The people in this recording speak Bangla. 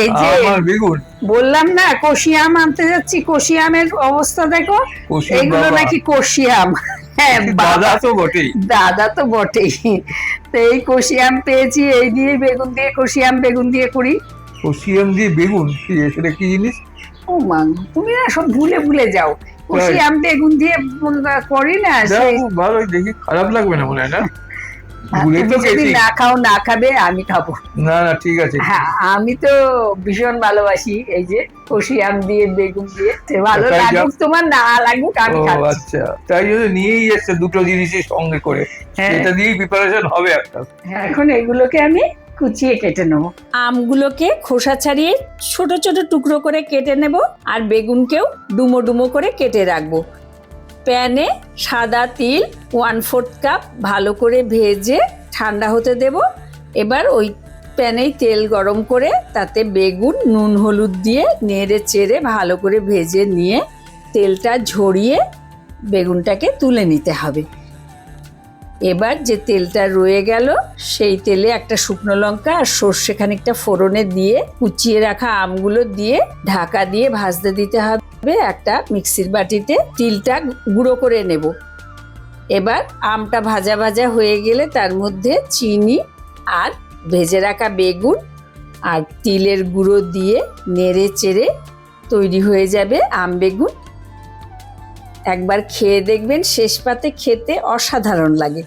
এই যে আমার বেগুন বললাম না কষি আম আনতে যাচ্ছি, কষি আমের অবস্থা দেখো। কষি এগুলো বাবা। নাকি কষি আম। হ্যাঁ দাদা বাবা, তো বটেই। দাদা তো বটেই। তো এই কষি আম পেয়েছি, এই দিয়ে বেগুন দিয়ে কষি আম বেগুন দিয়ে করি। কষি আম দিয়ে বেগুন, কি সেটা কি জিনিস? ও মা, তুমি না সব ভুলে ভুলে যাও। কষি তাই? আম বেগুন দিয়ে করি না দেখো সেই। খুব ভালো, দেখি খারাপ লাগবে না মনে হয় না? ভুলে তুমি তো যদি গেছি। না খাও, না খাবে, আমি খাবো। না না, ঠিক আছে। হ্যাঁ, আমি তো ভীষণ ভালোবাসি এই যে কষি আম দিয়ে বেগুন দিয়ে। সে ভালো তাই যা। লাগুক তোমার, না লাগুক, ও আমি খাচ্ছি। আচ্ছা, তাই জন্য নিয়েই এসছে দুটো জিনিসই সঙ্গে করে। হ্যাঁ, এটা দিয়েই প্রিপারেশন হবে একটা। এখন এগুলোকে আমি কুচিয়ে কেটে নেবো। আমগুলোকে খোসা ছাড়িয়ে ছোট ছোট টুকরো করে কেটে নেব, আর বেগুনকেও ডুমো ডুমো করে কেটে রাখবো। প্যানে সাদা তিল 1/4 কাপ ভালো করে ভেজে ঠান্ডা হতে দেব। এবার ওই প্যানেই তেল গরম করে তাতে বেগুন নুন হলুদ দিয়ে নেড়ে চেড়ে ভালো করে ভেজে নিয়ে তেলটা ঝরিয়ে বেগুনটাকে তুলে নিতে হবে। এবার যে তেলটা রয়ে গেল সেই তেলে একটা শুকনো লঙ্কা আর সর্ষে খানিকটা ফোড়নে দিয়ে কুচিয়ে রাখা আমগুলো দিয়ে ঢাকা দিয়ে ভাজতে দিতে হবে। একটা মিক্সির বাটিতে তিলটা গুঁড়ো করে নেব। এবার আমটা ভাজা ভাজা হয়ে গেলে তার মধ্যে চিনি আর ভেজে রাখা বেগুন আর তিলের গুঁড়ো দিয়ে নেড়ে চেড়ে তৈরি হয়ে যাবে আম বেগুন। একবার খেয়ে দেখবেন, শেষ পাতে খেতে অসাধারণ লাগে।